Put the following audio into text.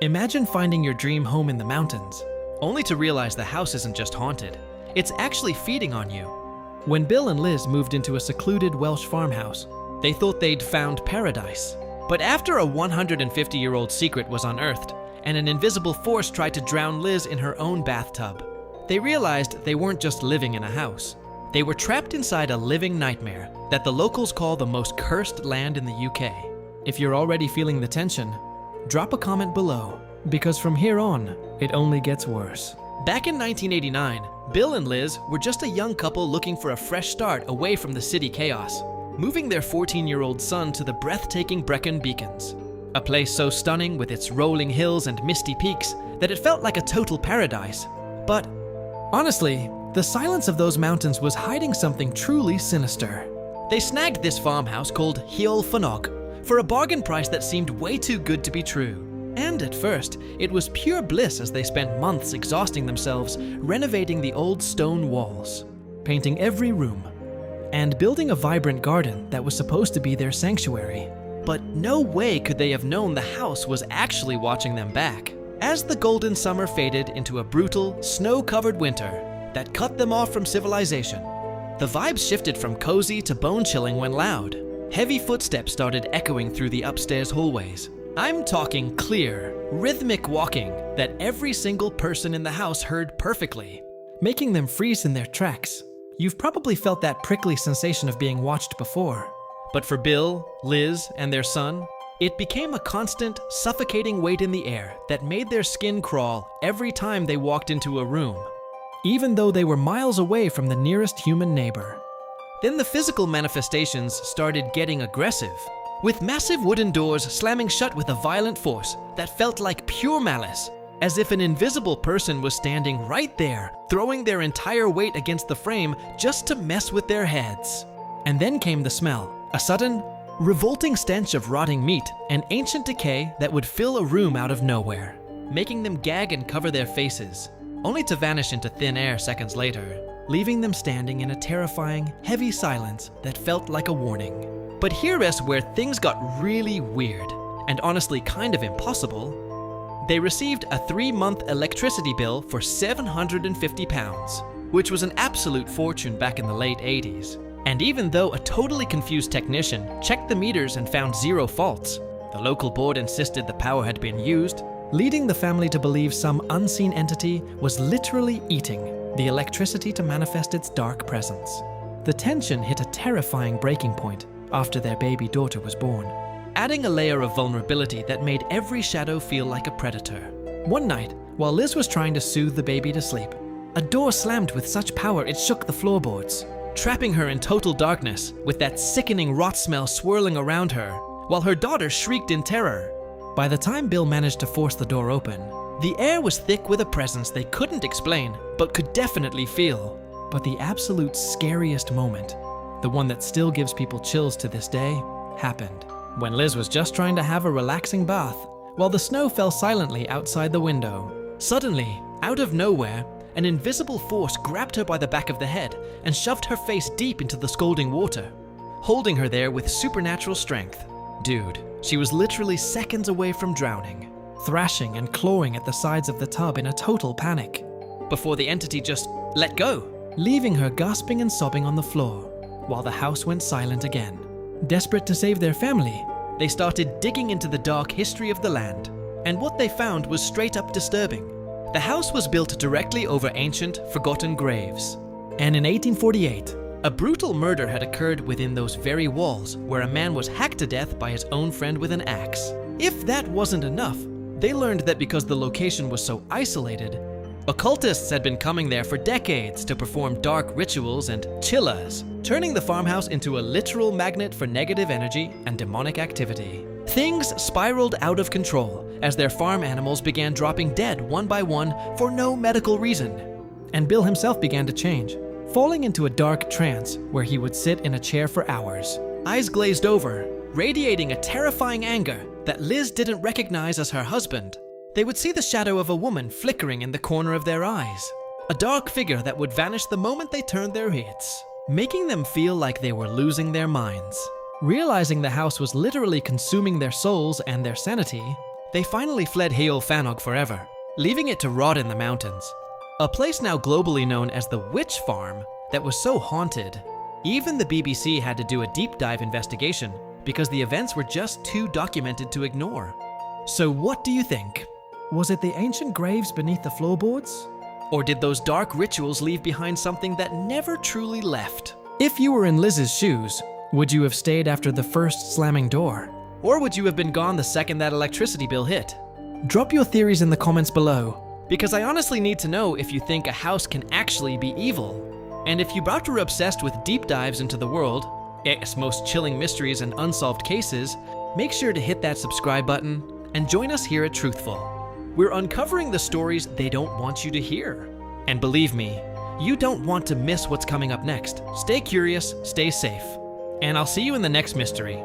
Imagine finding your dream home in the mountains, only to realize the house isn't just haunted, it's actually feeding on you. When Bill and Liz moved into a secluded Welsh farmhouse, they thought they'd found paradise. But after a 150-year-old secret was unearthed, and an invisible force tried to drown Liz in her own bathtub, they realized they weren't just living in a house. They were trapped inside a living nightmare that the locals call the most cursed land in the UK. If you're already feeling the tension, drop a comment below, because from here on, it only gets worse. Back in 1989, Bill and Liz were just a young couple looking for a fresh start away from the city chaos, moving their 14-year-old son to the breathtaking Brecon Beacons, a place so stunning with its rolling hills and misty peaks that it felt like a total paradise. But honestly, the silence of those mountains was hiding something truly sinister. They snagged this farmhouse called Heol Fanog for a bargain price that seemed way too good to be true. And at first, it was pure bliss as they spent months exhausting themselves renovating the old stone walls, painting every room, and building a vibrant garden that was supposed to be their sanctuary. But no way could they have known the house was actually watching them back. As the golden summer faded into a brutal, snow-covered winter that cut them off from civilization, the vibes shifted from cozy to bone-chilling when loud. Heavy footsteps started echoing through the upstairs hallways. I'm talking clear, rhythmic walking that every single person in the house heard perfectly, making them freeze in their tracks. You've probably felt that prickly sensation of being watched before. But for Bill, Liz, and their son, it became a constant, suffocating weight in the air that made their skin crawl every time they walked into a room, even though they were miles away from the nearest human neighbor. Then the physical manifestations started getting aggressive, with massive wooden doors slamming shut with a violent force that felt like pure malice, as if an invisible person was standing right there, throwing their entire weight against the frame just to mess with their heads. And then came the smell, a sudden, revolting stench of rotting meat and ancient decay that would fill a room out of nowhere, making them gag and cover their faces, only to vanish into thin air seconds later, leaving them standing in a terrifying, heavy silence that felt like a warning. But here is where things got really weird, and honestly kind of impossible. They received a 3-month electricity bill for £750, which was an absolute fortune back in the late 80s. And even though a totally confused technician checked the meters and found 0 faults, the local board insisted the power had been used, leading the family to believe some unseen entity was literally eating the electricity to manifest its dark presence. The tension hit a terrifying breaking point after their baby daughter was born, adding a layer of vulnerability that made every shadow feel like a predator. One night, while Liz was trying to soothe the baby to sleep, a door slammed with such power it shook the floorboards, trapping her in total darkness with that sickening rot smell swirling around her, while her daughter shrieked in terror. By the time Bill managed to force the door open, the air was thick with a presence they couldn't explain, but could definitely feel. But the absolute scariest moment, the one that still gives people chills to this day, happened when Liz was just trying to have a relaxing bath while the snow fell silently outside the window. Suddenly, out of nowhere, an invisible force grabbed her by the back of the head and shoved her face deep into the scalding water, holding her there with supernatural strength. Dude, she was literally seconds away from drowning, thrashing and clawing at the sides of the tub in a total panic, before the entity just let go, leaving her gasping and sobbing on the floor, while the house went silent again. Desperate to save their family, they started digging into the dark history of the land, and what they found was straight up disturbing. The house was built directly over ancient, forgotten graves, and in 1848, a brutal murder had occurred within those very walls where a man was hacked to death by his own friend with an axe. If that wasn't enough, they learned that because the location was so isolated, occultists had been coming there for decades to perform dark rituals and chillas, turning the farmhouse into a literal magnet for negative energy and demonic activity. Things spiraled out of control as their farm animals began dropping dead one by one for no medical reason. And Bill himself began to change, falling into a dark trance where he would sit in a chair for hours, eyes glazed over, radiating a terrifying anger that Liz didn't recognize as her husband. They would see the shadow of a woman flickering in the corner of their eyes, a dark figure that would vanish the moment they turned their heads, making them feel like they were losing their minds. Realizing the house was literally consuming their souls and their sanity, they finally fled Heol Fanog forever, leaving it to rot in the mountains. A place now globally known as the Witch Farm that was so haunted, even the BBC had to do a deep dive investigation because the events were just too documented to ignore. So what do you think? Was it the ancient graves beneath the floorboards? Or did those dark rituals leave behind something that never truly left? If you were in Liz's shoes, would you have stayed after the first slamming door? Or would you have been gone the second that electricity bill hit? Drop your theories in the comments below, because I honestly need to know if you think a house can actually be evil. And if you're obsessed with deep dives into the world, its most chilling mysteries and unsolved cases, make sure to hit that subscribe button and join us here at Truthful. We're uncovering the stories they don't want you to hear. And believe me, you don't want to miss what's coming up next. Stay curious, stay safe, and I'll see you in the next mystery.